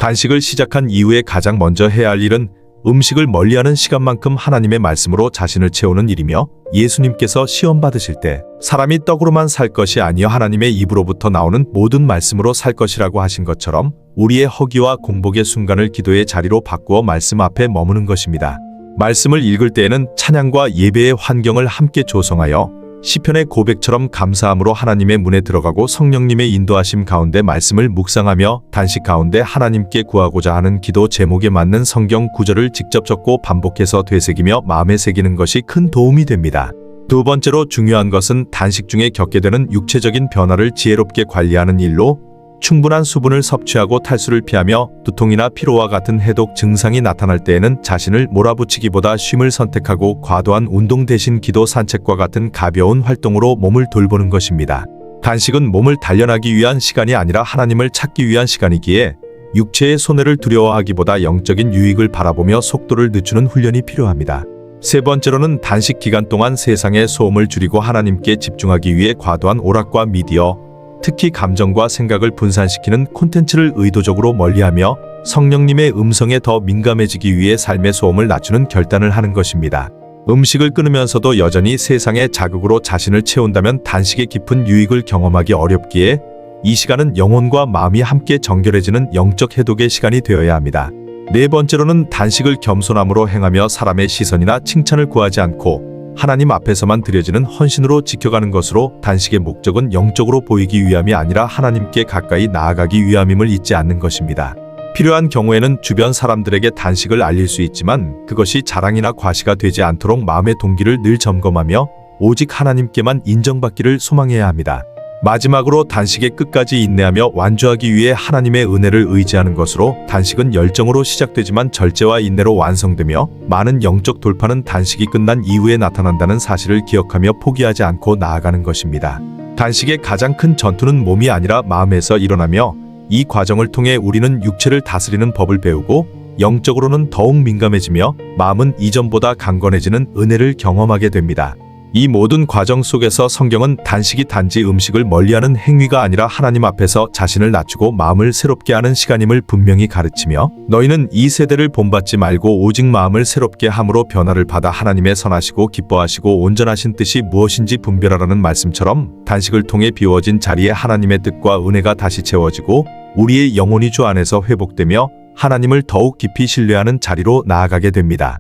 단식을 시작한 이후에 가장 먼저 해야 할 일은 음식을 멀리하는 시간만큼 하나님의 말씀으로 자신을 채우는 일이며, 예수님께서 시험 받으실 때 사람이 떡으로만 살 것이 아니여 하나님의 입으로부터 나오는 모든 말씀으로 살 것이라고 하신 것처럼 우리의 허기와 공복의 순간을 기도의 자리로 바꾸어 말씀 앞에 머무는 것입니다. 말씀을 읽을 때에는 찬양과 예배의 환경을 함께 조성하여 시편의 고백처럼 감사함으로 하나님의 문에 들어가고 성령님의 인도하심 가운데 말씀을 묵상하며 단식 가운데 하나님께 구하고자 하는 기도 제목에 맞는 성경 구절을 직접 적고 반복해서 되새기며 마음에 새기는 것이 큰 도움이 됩니다. 두 번째로 중요한 것은 단식 중에 겪게 되는 육체적인 변화를 지혜롭게 관리하는 일로 충분한 수분을 섭취하고 탈수를 피하며 두통이나 피로와 같은 해독 증상이 나타날 때에는 자신을 몰아붙이기보다 쉼을 선택하고 과도한 운동 대신 기도 산책과 같은 가벼운 활동으로 몸을 돌보는 것입니다. 단식은 몸을 단련하기 위한 시간이 아니라 하나님을 찾기 위한 시간이기에 육체의 손해를 두려워하기보다 영적인 유익을 바라보며 속도를 늦추는 훈련이 필요합니다. 세 번째로는 단식 기간 동안 세상의 소음을 줄이고 하나님께 집중하기 위해 과도한 오락과 미디어, 특히 감정과 생각을 분산시키는 콘텐츠를 의도적으로 멀리하며 성령님의 음성에 더 민감해지기 위해 삶의 소음을 낮추는 결단을 하는 것입니다. 음식을 끊으면서도 여전히 세상의 자극으로 자신을 채운다면 단식의 깊은 유익을 경험하기 어렵기에 이 시간은 영혼과 마음이 함께 정결해지는 영적 해독의 시간이 되어야 합니다. 네 번째로는 단식을 겸손함으로 행하며 사람의 시선이나 칭찬을 구하지 않고 하나님 앞에서만 드려지는 헌신으로 지켜가는 것으로 단식의 목적은 영적으로 보이기 위함이 아니라 하나님께 가까이 나아가기 위함임을 잊지 않는 것입니다. 필요한 경우에는 주변 사람들에게 단식을 알릴 수 있지만 그것이 자랑이나 과시가 되지 않도록 마음의 동기를 늘 점검하며 오직 하나님께만 인정받기를 소망해야 합니다. 마지막으로 단식의 끝까지 인내하며 완주하기 위해 하나님의 은혜를 의지하는 것으로 단식은 열정으로 시작되지만 절제와 인내로 완성되며 많은 영적 돌파는 단식이 끝난 이후에 나타난다는 사실을 기억하며 포기하지 않고 나아가는 것입니다. 단식의 가장 큰 전투는 몸이 아니라 마음에서 일어나며 이 과정을 통해 우리는 육체를 다스리는 법을 배우고 영적으로는 더욱 민감해지며 마음은 이전보다 강건해지는 은혜를 경험하게 됩니다. 이 모든 과정 속에서 성경은 단식이 단지 음식을 멀리하는 행위가 아니라 하나님 앞에서 자신을 낮추고 마음을 새롭게 하는 시간임을 분명히 가르치며 너희는 이 세대를 본받지 말고 오직 마음을 새롭게 함으로 변화를 받아 하나님의 선하시고 기뻐하시고 온전하신 뜻이 무엇인지 분별하라는 말씀처럼 단식을 통해 비워진 자리에 하나님의 뜻과 은혜가 다시 채워지고 우리의 영혼이 주 안에서 회복되며 하나님을 더욱 깊이 신뢰하는 자리로 나아가게 됩니다.